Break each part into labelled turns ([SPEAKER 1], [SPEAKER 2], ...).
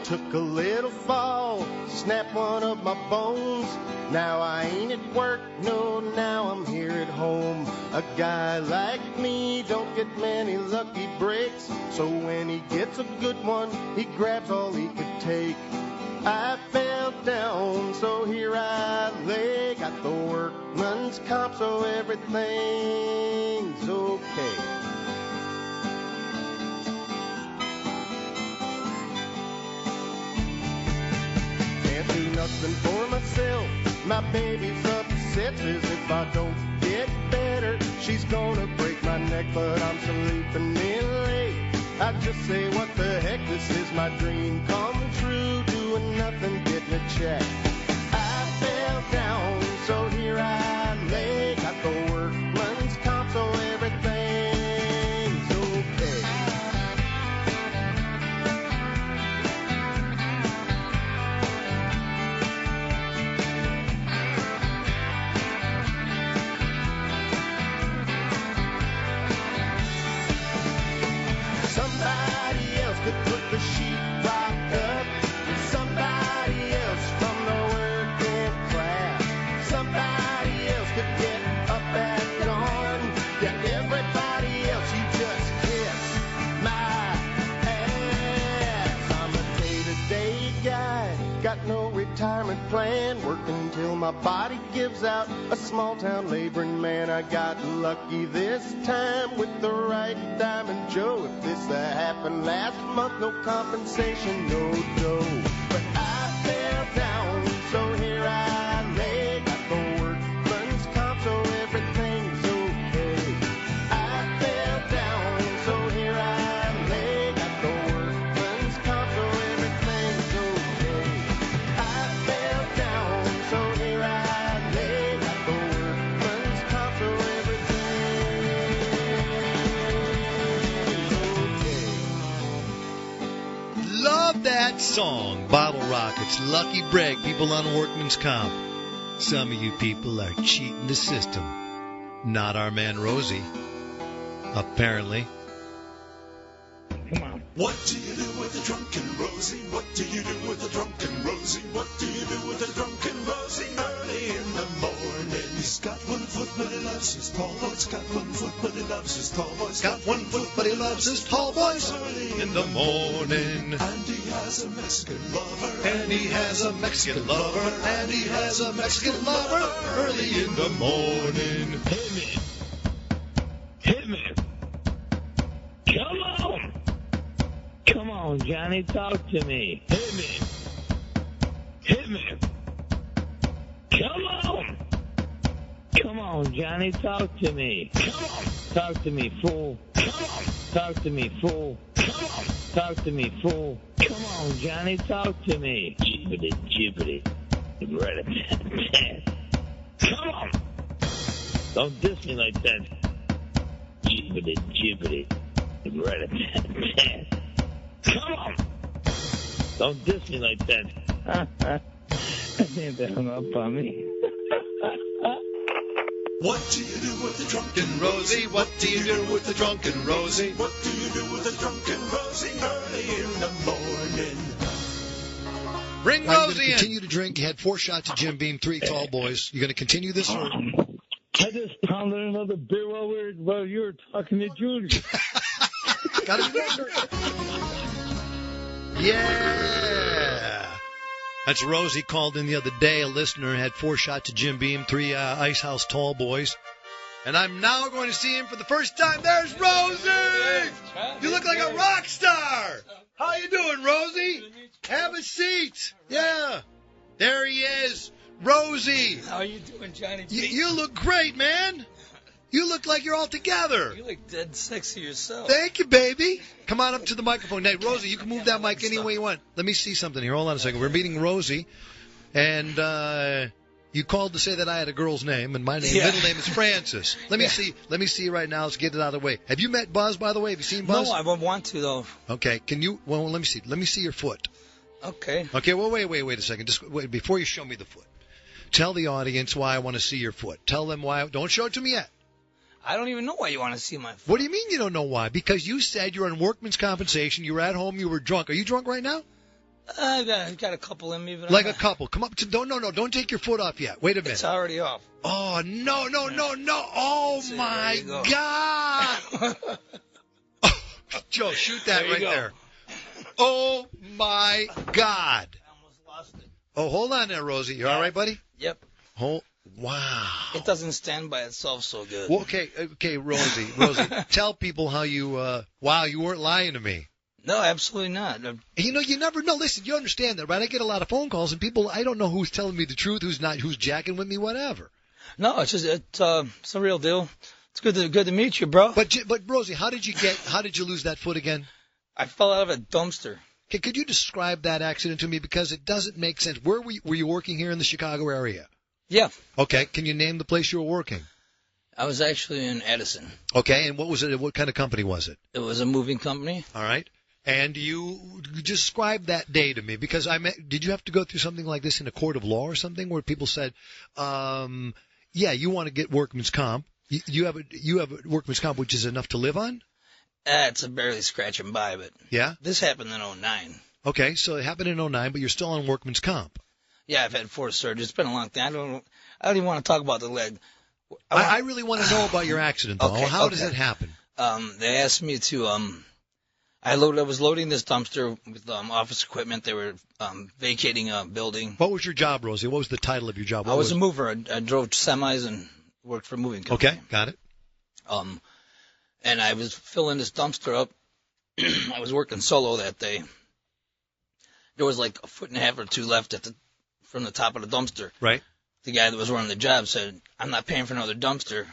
[SPEAKER 1] Took a little fall, snapped one of my bones. Now I ain't at work, no, now I'm here at home. A guy like me don't get many lucky breaks, so when he gets a good one, he grabs all he could take. I fell down, so here I lay. Got the workman's comp, so everything's okay. Can't do nothing for myself. My baby's upset, says if I don't get better, she's gonna break my neck, but I'm sleeping in late. I just say, what the heck, this is my dream come true, doing nothing, getting a check. I fell down, so here I lay. Got the workman's comp, so everything's okay. Somebody else could put the sheetrock up. Somebody else from the working class. Somebody else could get up and gone. Yeah, everybody else, you just kiss my ass. I'm a day-to-day guy, got no retirement plan. Working till my body gives out. A small-town laboring man. I got lucky this time with the right Diamond Joe. If this happened last month, no compensation, no dough. But I fell down, so here I lay. Got the workman's comp, so everything's okay. I fell down, so here I lay. Got the workman's comp, so everything's okay. I fell down, so here I lay. Got the workman's comp, so everything's okay.
[SPEAKER 2] Love that song, Bottle Rockets, Lucky Break, people on Workman's Comp. Some of you people are cheating the system. Not our man Rosie, apparently.
[SPEAKER 3] Come on.
[SPEAKER 4] What do you do with a drunken Rosie? What do you do with a drunken Rosie? What do you do with a drunken Rosie? Early in the morning. He's got 1 foot, but he loves his tall boys. Got 1 foot, but he loves his tall boys.
[SPEAKER 2] Got 1 foot, but he loves his tall boys.
[SPEAKER 4] Early
[SPEAKER 2] In the morning.
[SPEAKER 4] and he has a Mexican lover.
[SPEAKER 2] And he has a Mexican lover. And he has a Mexican lover. Early in the morning.
[SPEAKER 3] Hit me. Hit me. Come on. Come on, Johnny, talk to me. Hit me. Hit me. Come on. Come on, Johnny, talk to me. Come on. Talk to me, fool. Come on. Talk to me, fool. Come on. Talk to me, fool. Come on, Johnny, talk to me. Jibbity, jibbity. Rat-a-tat-tat. Come on. Don't diss me like that. Jibbity, jibbity. Rat-a-tat-tat. Come on. Don't diss me like that. I think they hung up on me.
[SPEAKER 4] What do you do with a drunken
[SPEAKER 2] Rosie, what do you do with the drunken Rosie?
[SPEAKER 4] What do you do with a drunken Rosie? Early in the morning.
[SPEAKER 2] Bring
[SPEAKER 5] Are you going
[SPEAKER 2] Rosie
[SPEAKER 5] to
[SPEAKER 2] in.
[SPEAKER 5] continue to drink? You had 4 shots of Jim Beam, 3 tall boys. You going to continue this? Or?
[SPEAKER 3] I just pounded another beer while you were talking to Judy.
[SPEAKER 5] Got it.
[SPEAKER 2] Yeah. That's Rosie called in the other day. A listener had 4 shots of Jim Beam, 3 Ice House tall boys. And I'm now going to see him for the first time. There's Rosie! You look like a rock star! How you doing, Rosie? Have a seat. Yeah. There he is. Rosie.
[SPEAKER 6] How you doing, Johnny?
[SPEAKER 2] You look great, man. You look like you're all together.
[SPEAKER 6] You look dead sexy yourself.
[SPEAKER 2] Thank you, baby. Come on up to the microphone. Hey, Rosie, you can move that mic any way you want. Let me see something here. Hold on a second. We're meeting Rosie, and you called to say that I had a girl's name, and my middle name is Francis. Let me see. Let me see you right now. Let's get it out of the way. Have you met Buzz, by the way? Have you seen Buzz?
[SPEAKER 6] No, I would want to, though.
[SPEAKER 2] Okay. Can you? Well, let me see. Let me see your foot.
[SPEAKER 6] Okay.
[SPEAKER 2] Okay. Well, wait a second. Just wait before you show me the foot. Tell the audience why I want to see your foot. Tell them why. Don't show it to me yet.
[SPEAKER 6] I don't even know why you want to see my foot.
[SPEAKER 2] What do you mean you don't know why? Because you said you're on workman's compensation, you were at home, you were drunk. Are you drunk right now?
[SPEAKER 6] I've got a couple in me, but
[SPEAKER 2] Like a couple. Come up to, don't take your foot off yet. Wait a minute.
[SPEAKER 6] It's already off.
[SPEAKER 2] Oh, no. Oh,
[SPEAKER 6] See,
[SPEAKER 2] my
[SPEAKER 6] there you go.
[SPEAKER 2] God. Joe, shoot that
[SPEAKER 6] There you
[SPEAKER 2] right
[SPEAKER 6] go.
[SPEAKER 2] there. Oh, my God.
[SPEAKER 6] I almost lost it.
[SPEAKER 2] Oh, hold on there, Rosie. You all right, buddy?
[SPEAKER 6] Yep.
[SPEAKER 2] Oh, wow.
[SPEAKER 6] It doesn't stand by itself so good.
[SPEAKER 2] Well, okay, Rosie, tell people how you, you weren't lying to me.
[SPEAKER 6] No, absolutely not.
[SPEAKER 2] You know, you never know. Listen, you understand that, right? I get a lot of phone calls, and people, I don't know who's telling me the truth, who's not, who's jacking with me, whatever.
[SPEAKER 6] No, it's just it's a real deal. It's good to meet you, bro.
[SPEAKER 2] But Rosie, how did you lose that foot again?
[SPEAKER 6] I fell out of a dumpster.
[SPEAKER 2] Okay, could you describe that accident to me, because it doesn't make sense. Where were you working here in the Chicago area?
[SPEAKER 6] Yeah.
[SPEAKER 2] Okay, can you name the place you were working?
[SPEAKER 6] I was actually in Edison.
[SPEAKER 2] Okay, and what was it? What kind of company was it?
[SPEAKER 6] It was a moving company.
[SPEAKER 2] All right. And you describe that day to me, because did you have to go through something like this in a court of law or something, where people said, you want to get workman's comp. You have a workman's comp which is enough to live on?
[SPEAKER 6] It's a barely scratching by, but
[SPEAKER 2] Yeah.
[SPEAKER 6] this happened in 2009.
[SPEAKER 2] Okay, so it happened in 2009, but you're still on workman's comp.
[SPEAKER 6] Yeah, I've had 4 surgeries. It's been a long time. I don't even want to talk about the leg.
[SPEAKER 2] I really want to know about your accident, though.
[SPEAKER 6] Okay,
[SPEAKER 2] How does
[SPEAKER 6] okay.
[SPEAKER 2] it happen?
[SPEAKER 6] They asked me to I was loading this dumpster with office equipment. They were vacating a building.
[SPEAKER 2] What was your job, Rosie? What was the title of your job?
[SPEAKER 6] I was a mover. I drove semis and worked for a moving company.
[SPEAKER 2] Okay, got it.
[SPEAKER 6] And I was filling this dumpster up. I was working solo that day. There was like a foot and a half or 2 left from the top of the dumpster.
[SPEAKER 2] Right.
[SPEAKER 6] The guy that was running the job said, "I'm not paying for another dumpster.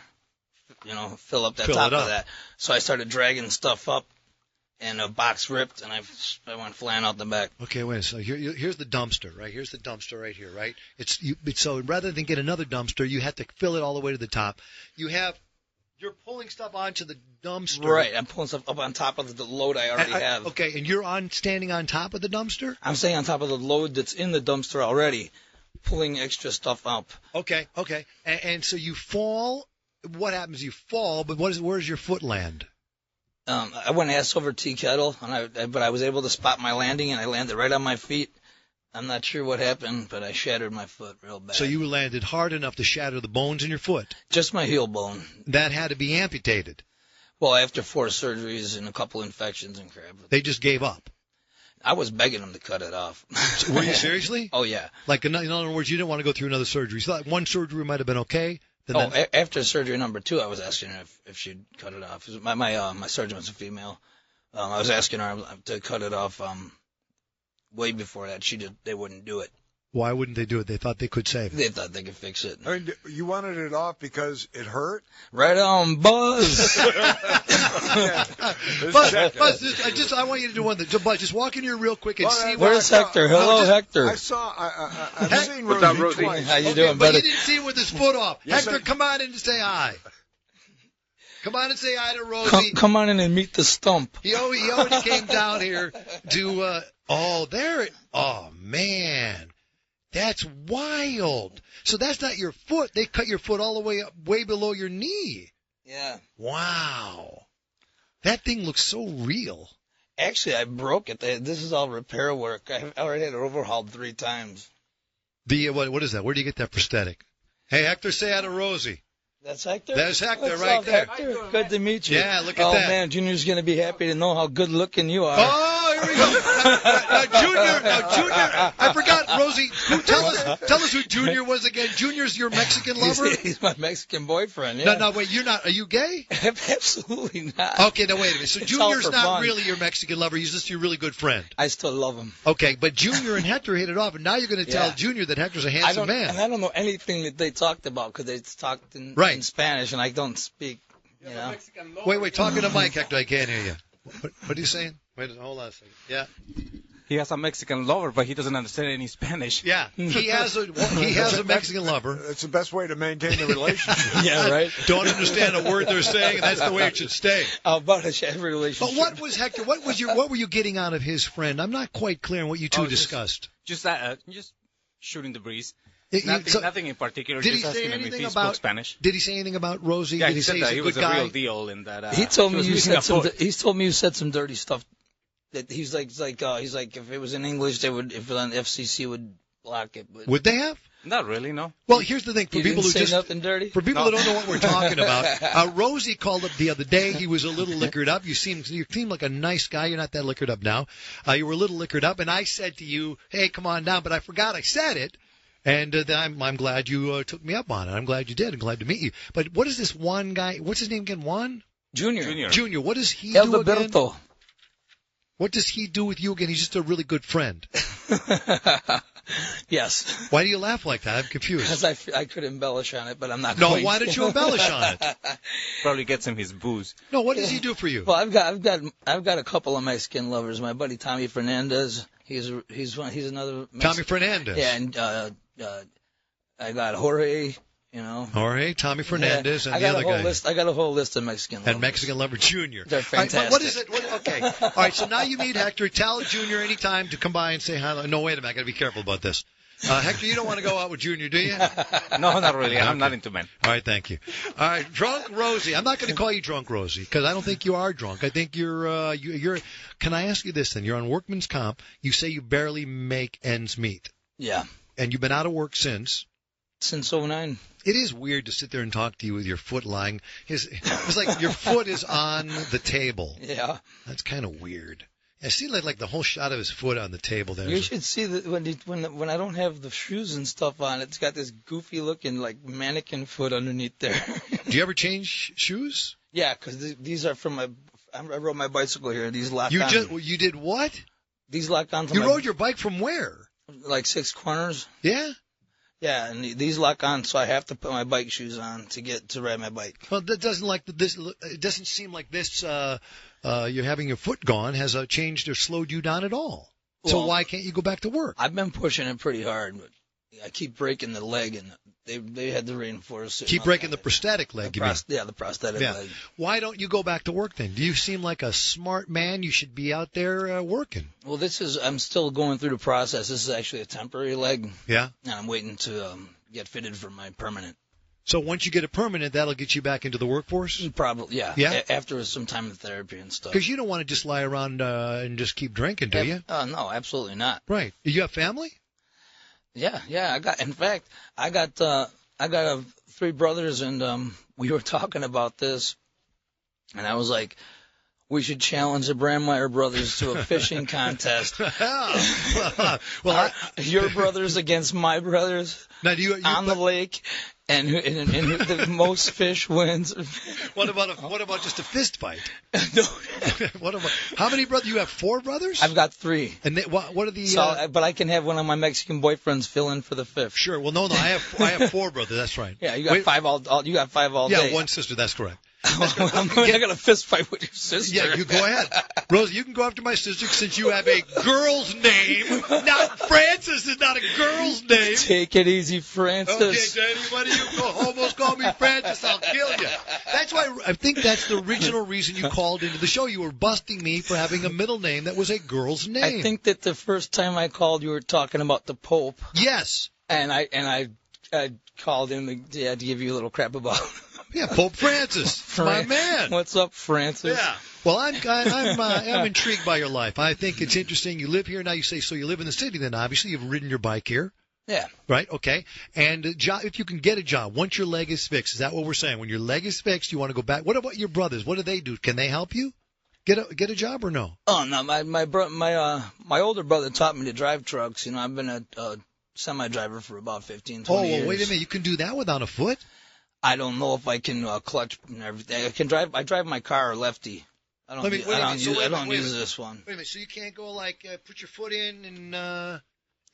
[SPEAKER 6] Fill up that
[SPEAKER 2] Fill
[SPEAKER 6] top
[SPEAKER 2] it up.
[SPEAKER 6] of that." So I started dragging stuff up, and a box ripped, and I went flying out the back.
[SPEAKER 2] Okay, wait. So here's the dumpster, right? Here's the dumpster right here, right? So rather than get another dumpster, you had to fill it all the way to the top. You're pulling stuff onto the dumpster.
[SPEAKER 6] Right, I'm pulling stuff up on top of the load I already have.
[SPEAKER 2] Okay, and you're standing on top of the dumpster?
[SPEAKER 6] I'm staying on top of the load that's in the dumpster already, pulling extra stuff up.
[SPEAKER 2] Okay. And so you fall. What happens? You fall, but where's your foot land?
[SPEAKER 6] I went ass over tea kettle, but I was able to spot my landing, and I landed right on my feet. I'm not sure what happened, but I shattered my foot real bad.
[SPEAKER 2] So you landed hard enough to shatter the bones in your foot.
[SPEAKER 6] Just my heel bone.
[SPEAKER 2] That had to be amputated.
[SPEAKER 6] Well, after 4 surgeries and a couple infections and crap.
[SPEAKER 2] They just gave up.
[SPEAKER 6] I was begging them to cut it off.
[SPEAKER 2] Were you seriously?
[SPEAKER 6] Oh, yeah.
[SPEAKER 2] Like, in other words, you didn't want to go through another surgery. You thought one surgery might have been okay?
[SPEAKER 6] After surgery number 2, I was asking her if she'd cut it off. My surgeon was a female. I was asking her to cut it off way before that. They wouldn't do it.
[SPEAKER 2] Why wouldn't they do it? They thought they could save it.
[SPEAKER 6] They thought they could fix it.
[SPEAKER 7] I mean, you wanted it off because it hurt?
[SPEAKER 6] Right on, Buzz.
[SPEAKER 2] Buzz, I want you to do one thing. Buzz, just walk in here real quick and see.
[SPEAKER 6] Where's Hector? Hello, Hector.
[SPEAKER 7] I've seen
[SPEAKER 8] What's
[SPEAKER 7] Rosie
[SPEAKER 8] up, Rosie?
[SPEAKER 7] twice.
[SPEAKER 6] How you
[SPEAKER 2] Okay,
[SPEAKER 6] doing,
[SPEAKER 2] but
[SPEAKER 6] buddy?
[SPEAKER 2] you didn't see him with his foot off.
[SPEAKER 7] Yes,
[SPEAKER 2] Hector,
[SPEAKER 7] I-
[SPEAKER 2] come on in and say hi. Come on and say hi to Rosie.
[SPEAKER 6] Come on in and meet the stump.
[SPEAKER 2] He already came down here to. Oh man, that's wild. So that's not your foot. They cut your foot all the way up, way below your knee.
[SPEAKER 6] Yeah.
[SPEAKER 2] Wow, that thing looks so real.
[SPEAKER 6] Actually, I broke it. This is all repair work. I already had it overhauled 3 times.
[SPEAKER 2] What is that? Where do you get that prosthetic? Hey, Hector, say hi to Rosie.
[SPEAKER 6] That's Hector?
[SPEAKER 2] There's Hector
[SPEAKER 6] What's
[SPEAKER 2] right
[SPEAKER 6] up,
[SPEAKER 2] there.
[SPEAKER 6] Hector? Good to meet you.
[SPEAKER 2] Yeah, look at
[SPEAKER 6] oh,
[SPEAKER 2] that.
[SPEAKER 6] Oh, man, Junior's going to be happy to know how good looking you are.
[SPEAKER 2] Oh, here we go. Junior, I forgot, Rosie. Tell us who Junior was again. Junior's your Mexican lover?
[SPEAKER 6] He's my Mexican boyfriend, yeah.
[SPEAKER 2] No, wait, you're not. Are you gay?
[SPEAKER 6] Absolutely not.
[SPEAKER 2] Okay, now wait a minute. So
[SPEAKER 6] It's all
[SPEAKER 2] Junior's
[SPEAKER 6] for
[SPEAKER 2] not
[SPEAKER 6] fun.
[SPEAKER 2] really your Mexican lover. He's just your really good friend.
[SPEAKER 6] I still love him.
[SPEAKER 2] Okay, but Junior and Hector hit it off, and now you're going to tell
[SPEAKER 6] Yeah.
[SPEAKER 2] Junior that Hector's a handsome man.
[SPEAKER 6] And I don't know anything that they talked about because they talked in Spanish, and I don't speak. You know?
[SPEAKER 2] Wait, talking to Mike, Hector. I can't hear you. What are you saying? Wait, hold on a second. Yeah.
[SPEAKER 8] He has a Mexican lover, but he doesn't understand any Spanish.
[SPEAKER 2] Yeah, he has a Mexican lover.
[SPEAKER 7] It's the best way to maintain the relationship.
[SPEAKER 6] Yeah, right.
[SPEAKER 2] Don't understand a word they're saying, and that's the way it should stay.
[SPEAKER 6] How about every relationship?
[SPEAKER 2] But what was Hector? What were you getting out of his friend? I'm not quite clear on what you two discussed.
[SPEAKER 8] Just shooting the breeze.
[SPEAKER 2] So-
[SPEAKER 8] Nothing in particular.
[SPEAKER 2] Did he
[SPEAKER 8] Just
[SPEAKER 2] say
[SPEAKER 8] asking him if
[SPEAKER 2] anything
[SPEAKER 8] he
[SPEAKER 2] about
[SPEAKER 8] spoke Spanish.
[SPEAKER 2] Did he say anything about Rosie?
[SPEAKER 8] Yeah,
[SPEAKER 2] Did
[SPEAKER 8] he said
[SPEAKER 2] say
[SPEAKER 8] that
[SPEAKER 2] he's
[SPEAKER 8] he
[SPEAKER 2] a
[SPEAKER 8] was
[SPEAKER 2] good
[SPEAKER 8] a
[SPEAKER 2] guy?
[SPEAKER 8] real deal and that
[SPEAKER 6] He told me
[SPEAKER 8] he was
[SPEAKER 6] you
[SPEAKER 8] missing
[SPEAKER 6] said
[SPEAKER 8] a
[SPEAKER 6] some.
[SPEAKER 8] foot.
[SPEAKER 6] He told me you said some dirty stuff That he's like if it was in English, if it was on FCC would block it. But
[SPEAKER 2] Would they have?
[SPEAKER 8] Not really, no.
[SPEAKER 2] Well, here's the thing. For
[SPEAKER 6] you
[SPEAKER 2] people
[SPEAKER 6] didn't
[SPEAKER 2] who
[SPEAKER 6] say
[SPEAKER 2] just
[SPEAKER 6] nothing dirty.
[SPEAKER 2] For people who don't know what we're talking about, Rosie called up the other day. He was a little liquored up. You seem like a nice guy. You're not that liquored up now. You were a little liquored up, and I said to you, "Hey, come on down," but I forgot I said it. And I'm glad you took me up on it. I'm glad you did. I'm glad to meet you. But what is this Juan guy? What's his name again? Juan? Junior. What does he do again? What does he do with you again? He's just a really good friend.
[SPEAKER 6] Yes.
[SPEAKER 2] Why do you laugh like that? I'm confused.
[SPEAKER 6] Because I could embellish on it, but I'm not.
[SPEAKER 2] No,
[SPEAKER 6] going
[SPEAKER 2] why
[SPEAKER 6] to.
[SPEAKER 2] don't you embellish on it?
[SPEAKER 8] Probably gets him his booze.
[SPEAKER 2] No, what does he do for you?
[SPEAKER 6] Well, I've got a couple of Mexican lovers. My buddy Tommy Fernandez. He's another.
[SPEAKER 2] Tommy Fernandez.
[SPEAKER 6] Yeah, and I got Jorge.
[SPEAKER 2] Jorge, Tommy Fernandez, and the other guy.
[SPEAKER 6] I got a whole list of Mexican lovers.
[SPEAKER 2] And Mexican lover Junior.
[SPEAKER 6] They're fantastic.
[SPEAKER 2] All right, what is it? Okay. All right, so now you meet Hector. Tell Junior anytime to come by and say hi. No, wait a minute. I got to be careful about this. Hector, you don't want to go out with Junior, do you?
[SPEAKER 8] No, not really. I'm not into men.
[SPEAKER 2] All right, thank you. All right, Drunk Rosie. I'm not going to call you Drunk Rosie because I don't think you are drunk. I think you're. Can I ask you this then? You're on workman's comp. You say you barely make ends meet.
[SPEAKER 6] Yeah.
[SPEAKER 2] And you've been out of work since?
[SPEAKER 6] Since 2009.
[SPEAKER 2] It is weird to sit there and talk to you with your foot lying. It's like your foot is on the table.
[SPEAKER 6] Yeah.
[SPEAKER 2] That's kind of weird. I see like the whole shot of his foot on the table there.
[SPEAKER 6] You should see that when I don't have the shoes and stuff on, it's got this goofy looking like mannequin foot underneath there.
[SPEAKER 2] Do you ever change shoes?
[SPEAKER 6] Yeah, because these are from I rode my bicycle here. These lock on.
[SPEAKER 2] You did what?
[SPEAKER 6] These lock on.
[SPEAKER 2] You rode your bike from where?
[SPEAKER 6] Like 6 corners.
[SPEAKER 2] Yeah.
[SPEAKER 6] Yeah, and these lock on, so I have to put my bike shoes on to ride my bike.
[SPEAKER 2] Well, that doesn't it doesn't seem like this. You're having your foot gone has changed or slowed you down at all. So why can't you go back to work?
[SPEAKER 6] I've been pushing it pretty hard, but I keep breaking the leg, and they had to reinforce it.
[SPEAKER 2] Keep breaking the prosthetic leg, you mean?
[SPEAKER 6] Yeah, the prosthetic leg.
[SPEAKER 2] Why don't you go back to work then? Do you seem like a smart man? You should be out there working.
[SPEAKER 6] Well, I'm still going through the process. This is actually a temporary leg.
[SPEAKER 2] Yeah.
[SPEAKER 6] And I'm waiting to get fitted for my permanent.
[SPEAKER 2] So once you get a permanent, that'll get you back into the workforce?
[SPEAKER 6] Probably, yeah.
[SPEAKER 2] Yeah?
[SPEAKER 6] After some time of therapy and stuff.
[SPEAKER 2] Because you don't want to just lie around and just keep drinking, do you?
[SPEAKER 6] No, absolutely not.
[SPEAKER 2] Right. You have family?
[SPEAKER 6] Yeah. I got 3 brothers, and we were talking about this, and I was like, we should challenge the Brandmeier brothers to a fishing contest.
[SPEAKER 2] Well,
[SPEAKER 6] your brothers against my brothers on the lake, and the most fish wins.
[SPEAKER 2] What about just a fist fight?
[SPEAKER 6] No.
[SPEAKER 2] How many brothers? You have 4 brothers?
[SPEAKER 6] I've got 3.
[SPEAKER 2] And what are the?
[SPEAKER 6] But I can have one of my Mexican boyfriends fill in for the 5th.
[SPEAKER 2] Sure. Well, no, I have 4 brothers. That's right.
[SPEAKER 6] Yeah, you got 5 all. You got 5 all day.
[SPEAKER 2] Yeah, 1 sister. That's correct.
[SPEAKER 6] I'm not going to fist fight with your sister.
[SPEAKER 2] Yeah, you go ahead. Rosie, you can go after my sister since you have a girl's name. Not Francis is not a girl's name.
[SPEAKER 6] Take it easy, Francis.
[SPEAKER 2] Okay, Daddy, why do you almost call me Francis? I'll kill you. That's why I think that's the original reason you called into the show. You were busting me for having a middle name that was a girl's name.
[SPEAKER 6] I think that the first time I called, you were talking about the Pope.
[SPEAKER 2] Yes.
[SPEAKER 6] And I called in to give you a little crap about.
[SPEAKER 2] Yeah, Pope Francis, my man.
[SPEAKER 6] What's up, Francis?
[SPEAKER 2] Yeah. Well, I'm intrigued by your life. I think it's interesting. You live here now. You say so. You live in the city. Then obviously you've ridden your bike here.
[SPEAKER 6] Yeah.
[SPEAKER 2] Right. Okay. And if you can get a job once your leg is fixed, is that what we're saying? When your leg is fixed, you want to go back. What about your brothers? What do they do? Can they help you get a job or no?
[SPEAKER 6] Oh no, my older brother taught me to drive trucks. I've been a semi-driver for about 15, 20 years.
[SPEAKER 2] Oh, well, wait a minute. You can do that without a foot?
[SPEAKER 6] I don't know if I can clutch and everything. I drive my car lefty. I don't use this one.
[SPEAKER 2] Wait a minute. So you can't go put your foot in and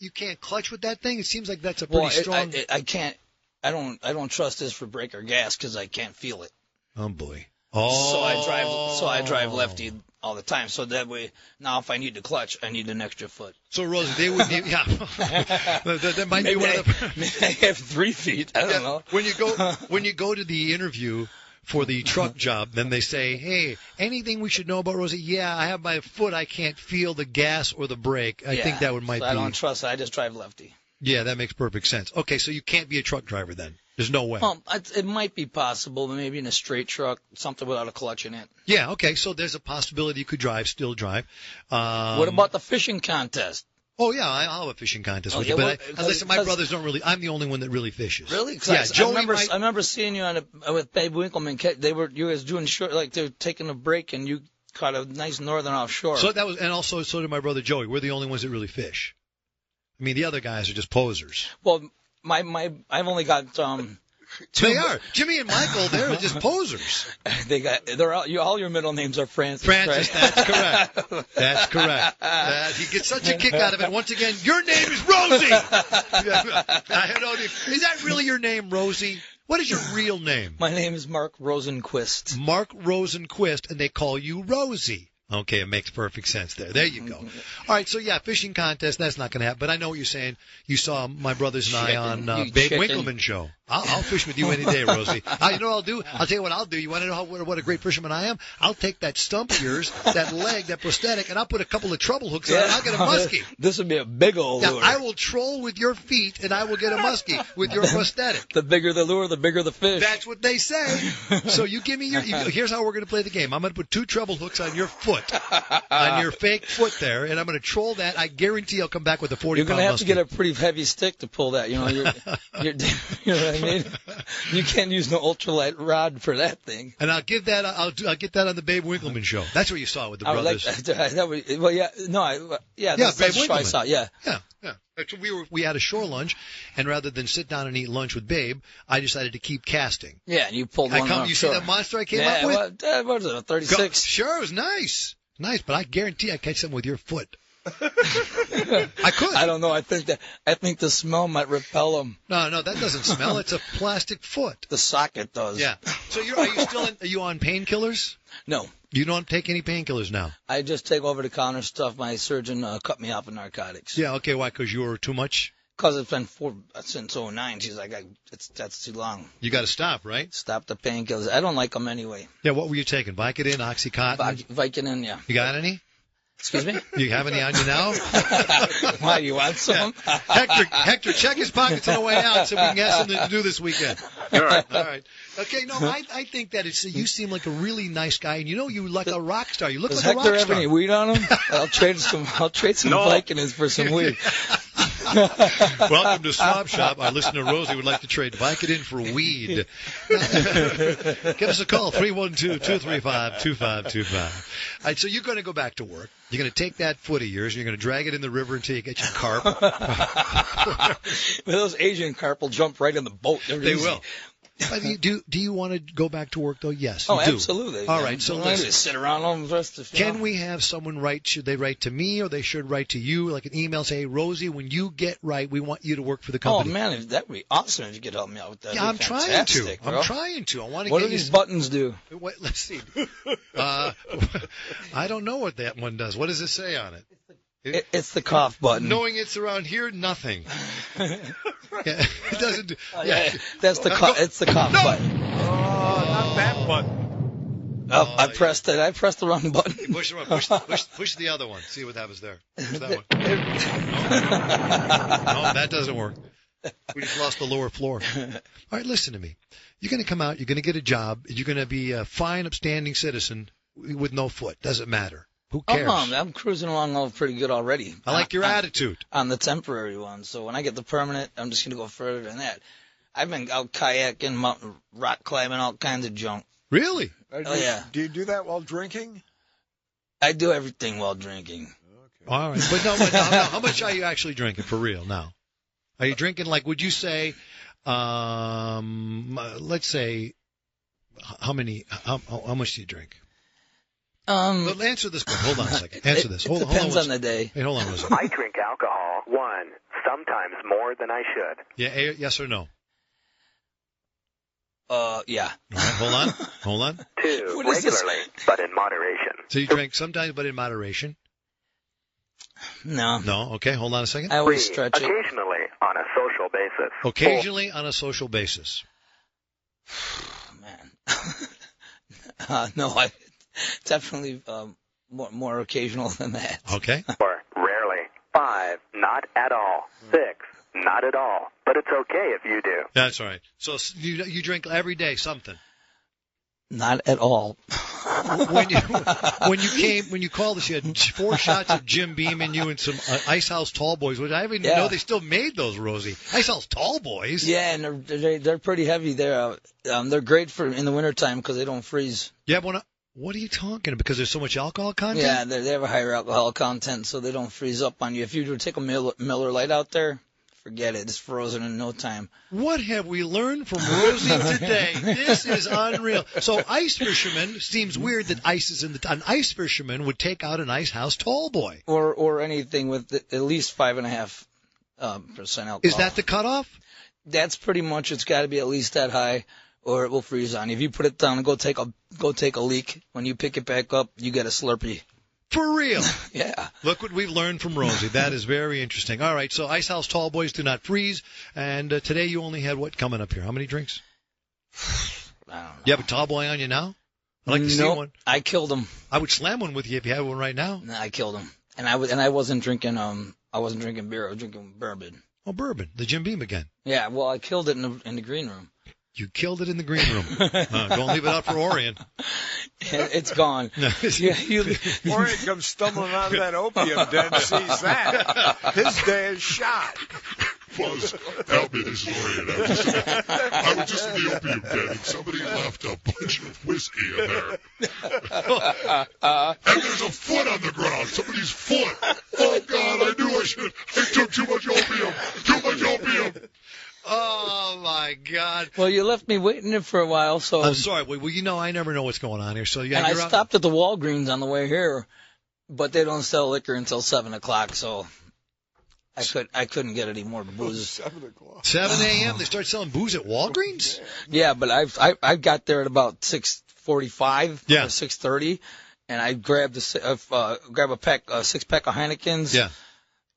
[SPEAKER 2] you can't clutch with that thing? It seems like that's a pretty strong.
[SPEAKER 6] I can't. I don't trust this for brake or gas because I can't feel it.
[SPEAKER 2] Oh boy. Oh.
[SPEAKER 6] So I drive lefty all the time. So that way, now if I need to clutch, I need an extra foot.
[SPEAKER 2] So Rosie, they would need, yeah. that might be one of the.
[SPEAKER 6] Maybe I have 3 feet. I don't know.
[SPEAKER 2] When you go to the interview for the truck job, then they say, "Hey, anything we should know about Rosie?" Yeah, I have my foot. I can't feel the gas or the brake. I think that might be.
[SPEAKER 6] I don't trust it. I just drive lefty.
[SPEAKER 2] Yeah, that makes perfect sense. Okay, so you can't be a truck driver then. There's no way.
[SPEAKER 6] It might be possible, but maybe in a straight truck, something without a clutch in it.
[SPEAKER 2] Yeah, okay, so there's a possibility you could still drive.
[SPEAKER 6] What about the fishing contest?
[SPEAKER 2] Oh, yeah, I'll have a fishing contest with
[SPEAKER 6] Okay,
[SPEAKER 2] you. But
[SPEAKER 6] well,
[SPEAKER 2] as I said, my brothers don't really, I'm the only one that really fishes.
[SPEAKER 6] Really? 'Cause
[SPEAKER 2] Yeah, Joey
[SPEAKER 6] I remember seeing you with Babe Winkleman. You guys doing short, like they were taking a break and you caught a nice northern offshore.
[SPEAKER 2] So that was, and also so did my brother Joey. We're the only ones that really fish. I mean, the other guys are just posers.
[SPEAKER 6] Well, I've only got,
[SPEAKER 2] They are. Jimmy and Michael, they're just posers.
[SPEAKER 6] all your middle names are Francis.
[SPEAKER 2] Francis,
[SPEAKER 6] right?
[SPEAKER 2] that's correct. That's correct. He gets such a kick out of it. Once again, your name is Rosie. Is that really your name, Rosie? What is your real name?
[SPEAKER 6] My name is Mark Rosenquist.
[SPEAKER 2] Mark Rosenquist, and they call you Rosie. Okay, it makes perfect sense there. There you go. All right, so yeah, fishing contest, that's not going to happen. But I know what you're saying. You saw my brothers and I on Babe Winkleman show. I'll fish with you any day, Rosie. You know what I'll do? I'll tell you what I'll do. You want to know what a great fisherman I am? I'll take that stump of yours, that leg, that prosthetic, and I'll put a couple of treble hooks on it, and I'll get a muskie.
[SPEAKER 6] This would be a big old
[SPEAKER 2] Now,
[SPEAKER 6] lure.
[SPEAKER 2] I will troll with your feet, and I will get a muskie with your prosthetic.
[SPEAKER 6] The bigger the lure, the bigger the fish.
[SPEAKER 2] That's what they say. So you give me here's how we're going to play the game. I'm going to put 2 treble hooks on your foot, on your fake foot there, and I'm going to troll that. I guarantee I'll come back with a 40-pound muskie.
[SPEAKER 6] You're going to have to get a pretty heavy stick to pull that. You know, you know what I mean? You can't use no ultralight rod for that thing.
[SPEAKER 2] And I'll get that on the Babe Winkleman show. That's what you saw with the brothers.
[SPEAKER 6] That's
[SPEAKER 2] Babe
[SPEAKER 6] the show I saw. Yeah.
[SPEAKER 2] Yeah. We had a shore lunch, and rather than sit down and eat lunch with Babe, I decided to keep casting.
[SPEAKER 6] Yeah, and you pulled one off.
[SPEAKER 2] You see that monster I came up with?
[SPEAKER 6] What was it, a 36?
[SPEAKER 2] Sure, it was nice. Nice, but I guarantee I catch something with your foot. I could.
[SPEAKER 6] I don't know. I think the smell might repel them.
[SPEAKER 2] No, that doesn't smell. It's a plastic foot.
[SPEAKER 6] The socket does.
[SPEAKER 2] Yeah. So are you on painkillers?
[SPEAKER 6] No.
[SPEAKER 2] You don't take any painkillers now?
[SPEAKER 6] I just take over-the-counter stuff. My surgeon cut me off of narcotics.
[SPEAKER 2] Yeah, okay. Why? Because you were too much?
[SPEAKER 6] Because it's been since 2009. She's like, that's too long.
[SPEAKER 2] You got to stop, right?
[SPEAKER 6] Stop the painkillers. I don't like them anyway.
[SPEAKER 2] Yeah, what were you taking? Vicodin, Oxycontin?
[SPEAKER 6] Vicodin, yeah.
[SPEAKER 2] You got any?
[SPEAKER 6] Excuse me?
[SPEAKER 2] You have any on you now?
[SPEAKER 6] Why, you want some?
[SPEAKER 2] Hector, check his pockets on the way out so we can have something to do this weekend. All right. Okay, no, I think that you seem like a really nice guy, and you like a rock star. You look like a rock star.
[SPEAKER 6] Does Hector have any weed on him? I'll trade some Vicodins for some weed.
[SPEAKER 2] Welcome to Swap Shop. Our listener Rosie would like to trade Vicodin for weed. Give us a call, 312-235-2525. All right, so you're going to go back to work. You're going to take that foot of yours, and you're going to drag it in the river until you get your carp.
[SPEAKER 6] Those Asian carp will jump right in the boat.
[SPEAKER 2] They will. Do you want to go back to work, though? Yes,
[SPEAKER 6] you do.
[SPEAKER 2] Absolutely. All right, so
[SPEAKER 6] let's just sit around all the rest of the
[SPEAKER 2] Can we have someone write? Should they write to me, or they should write to you, like an email, say, hey, Rosie, when you get right, we want you to work for the company.
[SPEAKER 6] Oh, man, that would be awesome if you could help me out with that.
[SPEAKER 2] Yeah, I'm trying to.
[SPEAKER 6] Bro.
[SPEAKER 2] I'm trying to. I want to
[SPEAKER 6] What
[SPEAKER 2] get
[SPEAKER 6] do these buttons do?
[SPEAKER 2] Wait, let's see. I don't know what that one does. What does it say on it?
[SPEAKER 6] It's the cough button.
[SPEAKER 2] Knowing it's around here, nothing. It doesn't do.
[SPEAKER 6] That's it's the cough button.
[SPEAKER 7] Oh, not that button.
[SPEAKER 6] I pressed it. I pressed the wrong button.
[SPEAKER 2] Push the other one. See what happens there. Push that one. No, that doesn't work. We just lost the lower floor. All right, listen to me. You're going to come out. You're going to get a job. You're going to be a fine, upstanding citizen with no foot. Doesn't matter. Who cares?
[SPEAKER 6] I'm cruising along pretty good already.
[SPEAKER 2] I like your attitude.
[SPEAKER 6] On the temporary one. So when I get the permanent, I'm just going to go further than that. I've been out kayaking, mountain rock climbing, all kinds of junk.
[SPEAKER 2] Really?
[SPEAKER 6] Yeah.
[SPEAKER 7] Do you do that while drinking?
[SPEAKER 6] I do everything while drinking.
[SPEAKER 2] Okay. All right. But no, how much are you actually drinking for real now? Are you drinking, like, would you say, let's say, how much do you drink? Answer this quick. Hold on a second. Answer this.
[SPEAKER 6] It depends on the day.
[SPEAKER 2] Hey, hold on a second.
[SPEAKER 9] I drink alcohol, sometimes more than I should.
[SPEAKER 2] Yeah, yes or no?
[SPEAKER 6] Yeah.
[SPEAKER 2] All right, hold on.
[SPEAKER 9] 2, regularly, but in moderation.
[SPEAKER 2] So you drink sometimes, but in moderation?
[SPEAKER 6] No.
[SPEAKER 2] No? Okay, hold on a second.
[SPEAKER 6] I always stretch it.
[SPEAKER 9] Occasionally on a social basis.
[SPEAKER 2] Occasionally on a social basis.
[SPEAKER 6] Man. No, I definitely more occasional than that.
[SPEAKER 2] Okay.
[SPEAKER 9] 4, rarely. 5, not at all. 6, not at all. but it's okay if you do.
[SPEAKER 2] That's all right. So you drink every day something.
[SPEAKER 6] Not at all.
[SPEAKER 2] When you called us, you had 4 shots of Jim Beam in you and some Ice House Tall Boys, which I didn't even know they still made those, Rosie. Ice House Tall Boys.
[SPEAKER 6] Yeah, and they're pretty heavy. They're great for in the wintertime because they don't freeze.
[SPEAKER 2] Yeah, what are you talking about? Because there's so much alcohol content?
[SPEAKER 6] Yeah, they have a higher alcohol content, so they don't freeze up on you. If you were to take a Miller Lite out there, forget it. It's frozen in no time.
[SPEAKER 2] What have we learned from Rosie today? This is unreal. So ice fishermen, seems weird that ice is in an ice fisherman would take out an Ice House Tall Boy.
[SPEAKER 6] Or anything with at least 5.5% alcohol.
[SPEAKER 2] Is that the cutoff?
[SPEAKER 6] That's pretty much, it's got to be at least that high, or it will freeze on you. If you put it down and go take a leak, when you pick it back up, you get a Slurpee.
[SPEAKER 2] For real?
[SPEAKER 6] Yeah.
[SPEAKER 2] Look what we've learned from Rosie. That is very interesting. All right, so Ice House Tall Boys do not freeze, and today you only had what coming up here? How many drinks?
[SPEAKER 6] I don't know.
[SPEAKER 2] You have a tall boy on you now? I'd like to see one.
[SPEAKER 6] I killed him.
[SPEAKER 2] I would slam one with you if you had one right now.
[SPEAKER 6] No, I killed him. And I wasn't drinking beer, I was drinking bourbon.
[SPEAKER 2] Oh, bourbon, the Jim Beam again.
[SPEAKER 6] Yeah, well, I killed it in the green room.
[SPEAKER 2] You killed it in the green room. Don't leave it out for Orion.
[SPEAKER 6] It's gone.
[SPEAKER 7] Orion comes stumbling out of that opium den and sees that. His day is shot.
[SPEAKER 4] Buzz, help me, this is Orion. I was just in the opium den and somebody left a bunch of whiskey in there. And there's a foot on the ground, somebody's foot. Oh, God, I knew I took too much opium. Too much opium.
[SPEAKER 2] Oh, my God.
[SPEAKER 6] Well, you left me waiting there for a while, so...
[SPEAKER 2] I'm sorry. Well, I never know what's going on here. So
[SPEAKER 6] and I stopped at the Walgreens on the way here, but they don't sell liquor until 7 o'clock, so I couldn't get any more booze.
[SPEAKER 7] 7 o'clock.
[SPEAKER 2] 7 a.m. They start selling booze at Walgreens?
[SPEAKER 6] Yeah, but I got there at about 6:45 or 6:30, and I grabbed a 6-pack of Heinekens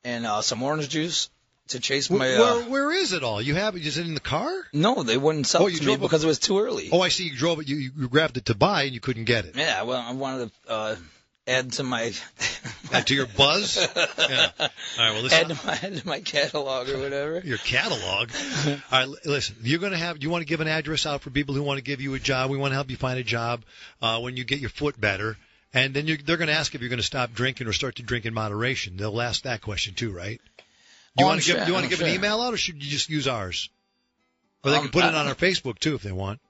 [SPEAKER 6] and some orange juice. To chase my...
[SPEAKER 2] Where is it all? You have it? Is it in the car?
[SPEAKER 6] No, they wouldn't sell it to me because it was too early.
[SPEAKER 2] Oh, I see. You drove it. You grabbed it to buy and you couldn't get it.
[SPEAKER 6] Yeah, well, I wanted to add to my...
[SPEAKER 2] Add to your buzz? Yeah. All right, well, listen.
[SPEAKER 6] Add to my catalog or whatever.
[SPEAKER 2] Your catalog? All right, listen. You want to give an address out for people who want to give you a job. We want to help you find a job when you get your foot better. And then they're going to ask if you're going to stop drinking or start to drink in moderation. They'll ask that question too, right? Do you want to give an email out, or should you just use ours? Or they can put it on our Facebook too if they want.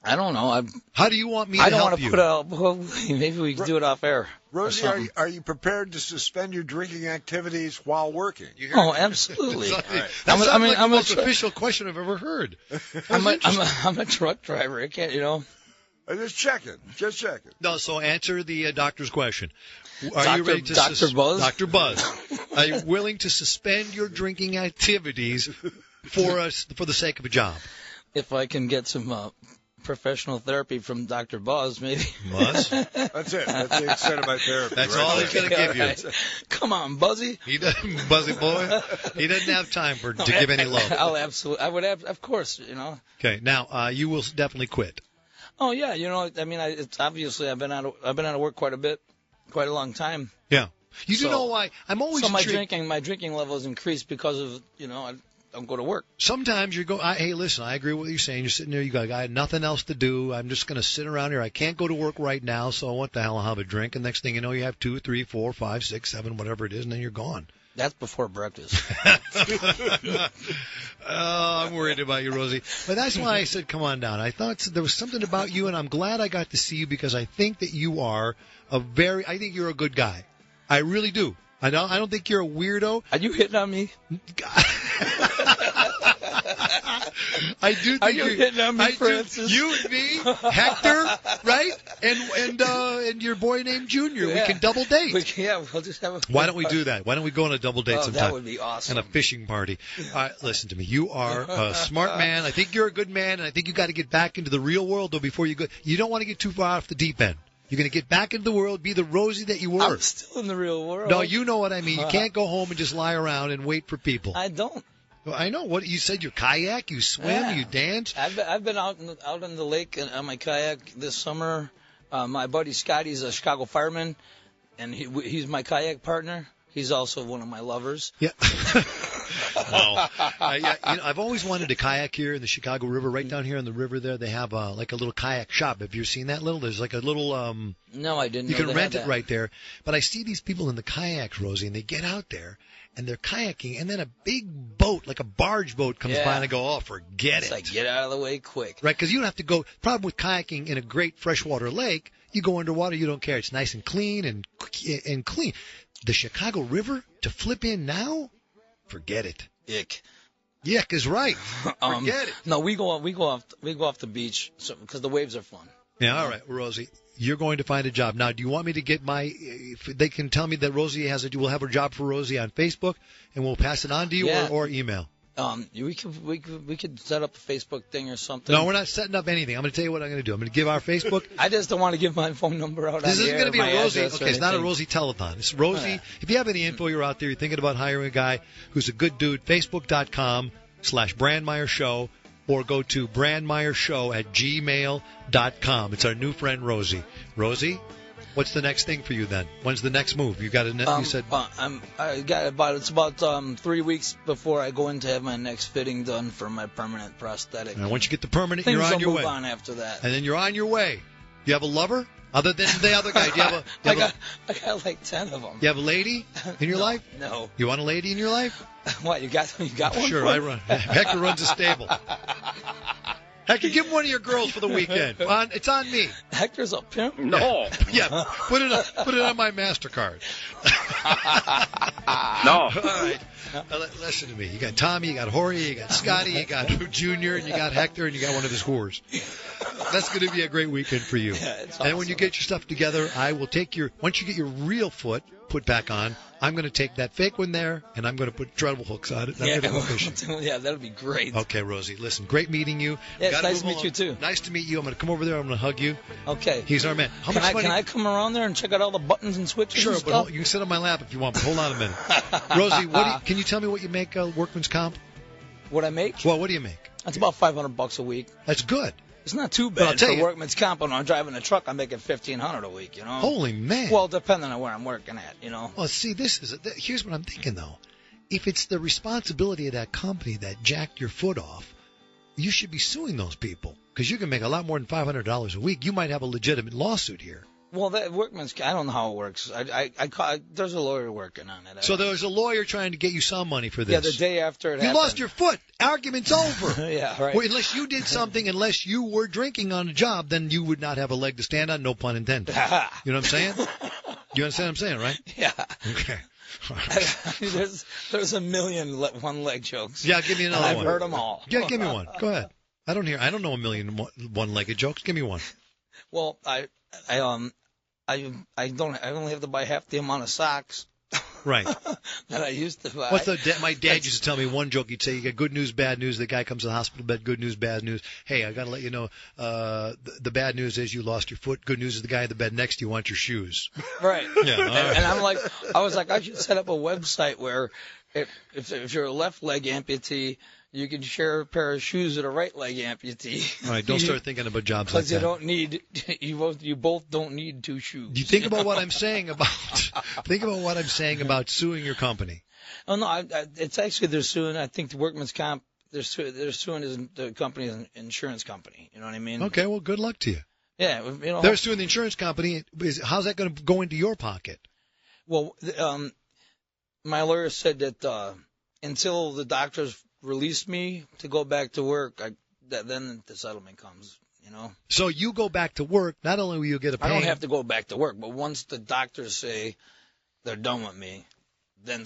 [SPEAKER 6] I don't know.
[SPEAKER 2] How do you want me to
[SPEAKER 6] help you? I don't
[SPEAKER 2] want to
[SPEAKER 6] put it out. Well, maybe we can do it off air.
[SPEAKER 7] Rosie, are you prepared to suspend your drinking activities while working?
[SPEAKER 6] Oh, absolutely.
[SPEAKER 2] That's the most official question I've ever heard.
[SPEAKER 6] I'm a truck driver. I can't,
[SPEAKER 7] Just checking.
[SPEAKER 2] No, so answer the doctor's question. Are you ready to
[SPEAKER 6] Dr. Buzz?
[SPEAKER 2] Dr. Buzz, are you willing to suspend your drinking activities for the sake of a job?
[SPEAKER 6] If I can get some professional therapy from Dr. Buzz, maybe.
[SPEAKER 2] Buzz?
[SPEAKER 7] That's it. That's the extent of my therapy.
[SPEAKER 2] That's all he's going to give you.
[SPEAKER 6] Right. Come on, Buzzy.
[SPEAKER 2] He doesn't, Buzzy boy. He doesn't have time to give any love.
[SPEAKER 6] I would have, of course,
[SPEAKER 2] Okay, now you will definitely quit.
[SPEAKER 6] Oh yeah, it's obviously I've been out of work quite a long time.
[SPEAKER 2] Yeah. You do know why I'm always
[SPEAKER 6] my drinking levels increased because of I don't go to work.
[SPEAKER 2] Sometimes you go. Hey, listen, I agree with what you're saying. You're sitting there, I had nothing else to do. I'm just going to sit around here. I can't go to work right now, so what the hell? I'll have a drink. And next thing you know, you have 2, 3, 4, 5, 6, 7, whatever it is, and then you're gone.
[SPEAKER 6] That's before breakfast.
[SPEAKER 2] I'm worried about you, Rosie. But that's why I said, come on down. I thought there was something about you, and I'm glad I got to see you because I think that you are I think you're a good guy. I really do. I don't think you're a weirdo.
[SPEAKER 6] Are you hitting on me?
[SPEAKER 2] I do think
[SPEAKER 6] Are you hitting on me, Francis?
[SPEAKER 2] You and me, Hector, right? And your boy named Junior.
[SPEAKER 6] Yeah.
[SPEAKER 2] We can double date.
[SPEAKER 6] We'll just have a...
[SPEAKER 2] Why don't we do that? Why don't we go on a double date sometime?
[SPEAKER 6] That would be awesome.
[SPEAKER 2] And a fishing party. All right, listen to me. You are a smart man. I think you're a good man, and I think you got to get back into the real world, though, before you go. You don't want to get too far off the deep end. You're going to get back into the world, be the Rosie that you were.
[SPEAKER 6] I'm still in the real world.
[SPEAKER 2] No, you know what I mean. You can't go home and just lie around and wait for people.
[SPEAKER 6] I don't.
[SPEAKER 2] Well, I know. What you said, you kayak, you swim, you dance.
[SPEAKER 6] I've been out in the lake on my kayak this summer. My buddy Scotty's a Chicago fireman, and he's my kayak partner. He's also one of my lovers.
[SPEAKER 2] Yeah. No. I've always wanted to kayak here in the Chicago River. Right down here on the river there, they have like a little kayak shop. Have you seen that little? There's like a little
[SPEAKER 6] No, I didn't.
[SPEAKER 2] You
[SPEAKER 6] know
[SPEAKER 2] can
[SPEAKER 6] they
[SPEAKER 2] rent
[SPEAKER 6] had
[SPEAKER 2] it
[SPEAKER 6] that.
[SPEAKER 2] right there. But I see these people in the kayaks, Rosie, and they get out there and they're kayaking, and then a big boat, like a barge boat, comes by and they go, "Oh, forget
[SPEAKER 6] It's
[SPEAKER 2] it."
[SPEAKER 6] like, get out of the way quick.
[SPEAKER 2] Right? Because you don't have to go. Problem with kayaking in a great freshwater lake, you go underwater, you don't care. It's nice and clean and clean. The Chicago River to flip in now, forget it.
[SPEAKER 6] Ick.
[SPEAKER 2] Yuck is right. Forget it.
[SPEAKER 6] No, we go off the beach because the waves are fun.
[SPEAKER 2] Yeah, all right, Rosie. You're going to find a job. Now, do you want me to get if they can tell me that Rosie we'll have a job for Rosie on Facebook, and we'll pass it on to you or email?
[SPEAKER 6] We could set up a Facebook thing or something.
[SPEAKER 2] No, we're not setting up anything. I'm going to tell you what I'm going to do. I'm going to give our Facebook.
[SPEAKER 6] I just don't want to give my phone number out.
[SPEAKER 2] This isn't going to be a Rosie.
[SPEAKER 6] Okay,
[SPEAKER 2] it's not a Rosie telethon. It's Rosie. If you have any info, you're out there, you're thinking about hiring a guy who's a good dude, Facebook.com/Brandmeier Show, or go to brandmeiershow@gmail.com. It's our new friend Rosie. Rosie, what's the next thing for you then? When's the next move? You got you said.
[SPEAKER 6] It's about 3 weeks before I go in to have my next fitting done for my permanent prosthetic.
[SPEAKER 2] Now, once you get the permanent,
[SPEAKER 6] Things
[SPEAKER 2] you're on
[SPEAKER 6] will
[SPEAKER 2] your
[SPEAKER 6] move
[SPEAKER 2] way.
[SPEAKER 6] on after that.
[SPEAKER 2] And then you're on your way. You have a lover other than the other guy? Do you have
[SPEAKER 6] I got like 10 of them.
[SPEAKER 2] You have a lady in your life?
[SPEAKER 6] No.
[SPEAKER 2] You want a lady in your life?
[SPEAKER 6] What, you got one?
[SPEAKER 2] Sure, I run. Hector runs a stable. Hector, give one of your girls for the weekend. It's on me.
[SPEAKER 6] Hector's a pimp?
[SPEAKER 7] No.
[SPEAKER 2] Yeah, put it on my MasterCard.
[SPEAKER 7] No.
[SPEAKER 2] All right. Listen to me. You got Tommy, you got Jorge, you got Scotty, you got Junior, and you got Hector, and you got one of his whores. That's going to be a great weekend for you.
[SPEAKER 6] Yeah, it's
[SPEAKER 2] and when
[SPEAKER 6] awesome.
[SPEAKER 2] you get your stuff together, I will take once you get your real foot put back on, I'm going to take that fake one there, and I'm going to put treble hooks on it. And I'm going to go fishing.
[SPEAKER 6] Yeah, that'll be great.
[SPEAKER 2] Okay, Rosie. Listen, great meeting you.
[SPEAKER 6] Yeah, it's
[SPEAKER 2] Gotta
[SPEAKER 6] nice to
[SPEAKER 2] move
[SPEAKER 6] meet you, too.
[SPEAKER 2] Nice to meet you. I'm going to come over there. I'm going to hug you.
[SPEAKER 6] Okay.
[SPEAKER 2] He's our man. How
[SPEAKER 6] Can
[SPEAKER 2] much money?
[SPEAKER 6] I come around there and check out all the buttons and switches
[SPEAKER 2] Sure,
[SPEAKER 6] and
[SPEAKER 2] but
[SPEAKER 6] stuff?
[SPEAKER 2] you can sit on my lap if you want, but hold on a minute. Rosie, can you tell me what you make workman's comp?
[SPEAKER 6] What I make?
[SPEAKER 2] Well, what do you make?
[SPEAKER 6] That's about $500 a week.
[SPEAKER 2] That's good.
[SPEAKER 6] It's not too
[SPEAKER 2] But I'll
[SPEAKER 6] bad
[SPEAKER 2] tell
[SPEAKER 6] for
[SPEAKER 2] you-
[SPEAKER 6] workman's comp. When I'm driving a truck, I'm making $1,500 a week.
[SPEAKER 2] Holy man.
[SPEAKER 6] Well, depending on where I'm working at.
[SPEAKER 2] Well, see, here's what I'm thinking, though. If it's the responsibility of that company that jacked your foot off, you should be suing those people because you can make a lot more than $500 a week. You might have a legitimate lawsuit here.
[SPEAKER 6] Well, that workman's I don't know how it works. There's a lawyer working on it.
[SPEAKER 2] So there's a lawyer trying to get you some money for this.
[SPEAKER 6] Yeah, the day after it
[SPEAKER 2] You
[SPEAKER 6] happened.
[SPEAKER 2] lost your foot. Argument's over.
[SPEAKER 6] Yeah, right.
[SPEAKER 2] Well, unless you did something, unless you were drinking on a job, then you would not have a leg to stand on, no pun intended. You know what I'm saying? You understand what I'm saying, right?
[SPEAKER 6] Yeah.
[SPEAKER 2] Okay.
[SPEAKER 6] There's a million one-leg jokes.
[SPEAKER 2] Yeah, give me another
[SPEAKER 6] I've
[SPEAKER 2] one.
[SPEAKER 6] heard them all.
[SPEAKER 2] Yeah, give me one. Go ahead. I don't know a million one-legged jokes. Give me one.
[SPEAKER 6] Well, I only have to buy half the amount of socks
[SPEAKER 2] Right.
[SPEAKER 6] that I used to buy.
[SPEAKER 2] My dad used to tell me one joke. He'd say, you got good news, bad news. The guy comes to the hospital bed, good news, bad news. Hey, I got to let you know, the bad news is you lost your foot. Good news is the guy in the bed next to you wants your shoes.
[SPEAKER 6] Right.
[SPEAKER 2] Yeah. All right.
[SPEAKER 6] And I was like, I should set up a website where if you're a left leg amputee, you can share a pair of shoes with a right leg amputee.
[SPEAKER 2] All right, don't start thinking about jobs like that.
[SPEAKER 6] Because you both don't need two shoes.
[SPEAKER 2] Do you think about what I'm saying about suing your company?
[SPEAKER 6] Oh no, it's actually they're suing. I think the workman's comp. They're suing the company as an insurance company. You know what I mean?
[SPEAKER 2] Okay, well, good luck to you.
[SPEAKER 6] Yeah,
[SPEAKER 2] They're suing the insurance company. How's that going to go into your pocket?
[SPEAKER 6] Well, my lawyer said that until the doctors release me to go back to work, then the settlement comes.
[SPEAKER 2] So you go back to work. Not only will you get a pay.
[SPEAKER 6] I don't have to go back to work, but once the doctors say they're done with me, then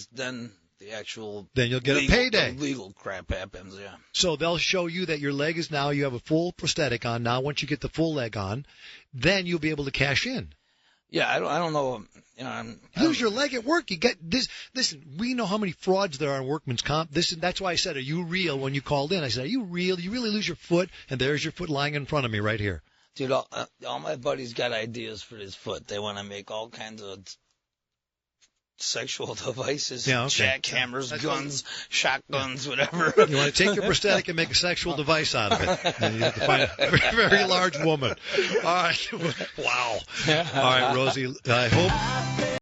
[SPEAKER 6] the actual
[SPEAKER 2] Then you'll get a payday.
[SPEAKER 6] The legal crap happens. Yeah.
[SPEAKER 2] So they'll show you that your leg is now, you have a full prosthetic on. Now, once you get the full leg on, then you'll be able to cash in.
[SPEAKER 6] Yeah, I don't know.
[SPEAKER 2] You lose your leg at work. You get this. Listen, we know how many frauds there are in workman's comp. That's why I said, "Are you real?" When you called in, I said, "Are you real? You really lose your foot?" And there's your foot lying in front of me right here.
[SPEAKER 6] Dude, all my buddies got ideas for his foot. They want to make all kinds of sexual devices, jackhammers, guns, shotguns, whatever.
[SPEAKER 2] You want to take your prosthetic and make a sexual device out of it. And you have to find a very, very large woman. All right. Wow. All right, Rosie, I hope